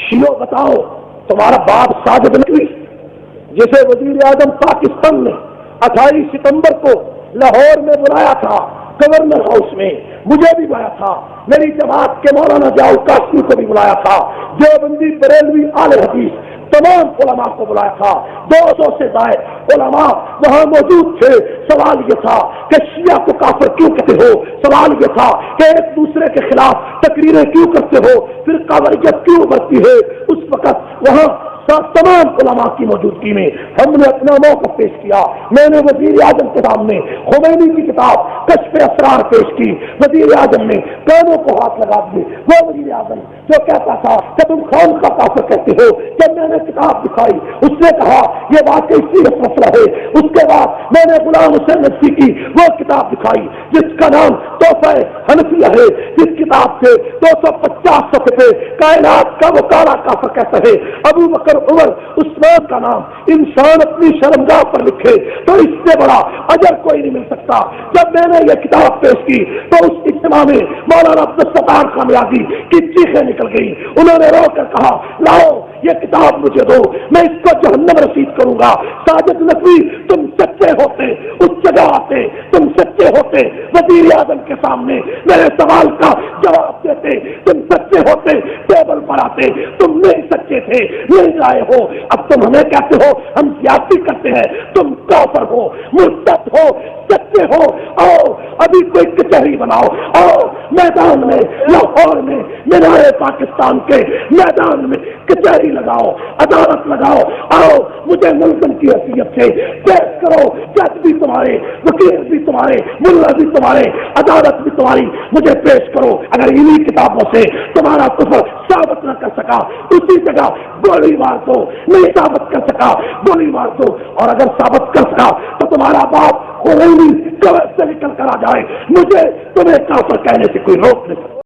شیعو بتاؤ تمہارا باپ ساجد نقوی جسے وزیر اعظم پاکستان نے 28 ستمبر کو لاہور میں بلایا تھا گورنر ہاؤس میں، مجھے بھی بلایا تھا، میری جماعت کے مولانا ضیاء القاسمی کو بھی بلایا تھا، دیوبندی بریلوی اہل حدیث تمام علماء کو بلایا تھا، 200 سے زائد علماء وہاں موجود تھے۔ سوال یہ تھا کہ شیعہ کو کافر کیوں کہتے ہو، سوال یہ تھا کہ ایک دوسرے کے خلاف تقریریں کیوں کرتے ہو، فرقہ واریت کیوں بڑھتی ہے۔ اس وقت وہاں تمام علماء کی موجودگی میں ہم نے اپنا موقف پیش کیا۔ میں نے وزیر اعظم کے سامنے خمینی کی کتاب کشف اسرار پیش کی، وزیر اعظم نے کانوں کو ہاتھ لگا دیے۔ وہ وزیر اعظم جو کہتا تھا کہ تم خان کا کافر کہتے ہو، جب میں نے کتاب دکھائی اس نے کہا یہ واقعی سیرت مسئلہ ہے۔ اس کے بعد میں نے غلام حسین نقوی کی وہ کتاب دکھائی جس کا نام تحفہ حنفیہ ہے، جس کتاب سے 250 صفحے کائنات کا وہ کالا کافر کہتا ہے۔ ابو بکر عمر عثمان کا نام انسان اپنی شرمگاہ پر لکھے تو اس سے بڑا اجر کوئی نہیں مل سکتا۔ جب میں نے یہ کتاب پیش کی تو اس اجتماع میں مولانا عبدالستار خامیازی کی چیخیں نکل گئی۔ انہوں نے رو کر کہا لاؤ یہ کتاب مجھے دو، میں اس کو جہنم رسید کروں گا۔ ساجد نقوی تم سچے ہوتے اس جگہ آتے، تم سچے ہوتے وزیر اعظم کے سامنے میرے سوال کا جواب دیتے، تم سچے ہوتے ٹیبل پر آتے، تم نہیں سچے تھے، نہیں آئے ہو۔ اب تم ہمیں کہتے ہو ہم زیادتی کرتے ہیں، تم کافر ہو، مرتد ہو، سچے ہو۔ آؤ ابھی کوئی کچہری بناؤ، آؤ میدان میں لاہور میں مینار پاکستان کے میدان میں کچہری لگاؤ، عدالت لگاؤ، آؤ مجھے ملزم کی حیثیت سے پیش کرو، جج بھی تمہارے، وکیل بھی تمہارے، ملا بھی تمہارے، عدالت بھی تمہاری، مجھے پیش کرو۔ اگر انہی کتابوں سے تمہارا کفر ثابت نہ کر سکا اسی جگہ گولی مار دو، نہیں ثابت کر سکا گولی مار دو، اور اگر ثابت کر سکا تو تمہارا باپ خمینی قبر سے نکل کر آ جائے، مجھے تمہیں کافر کہنے سے کوئی روک نہیں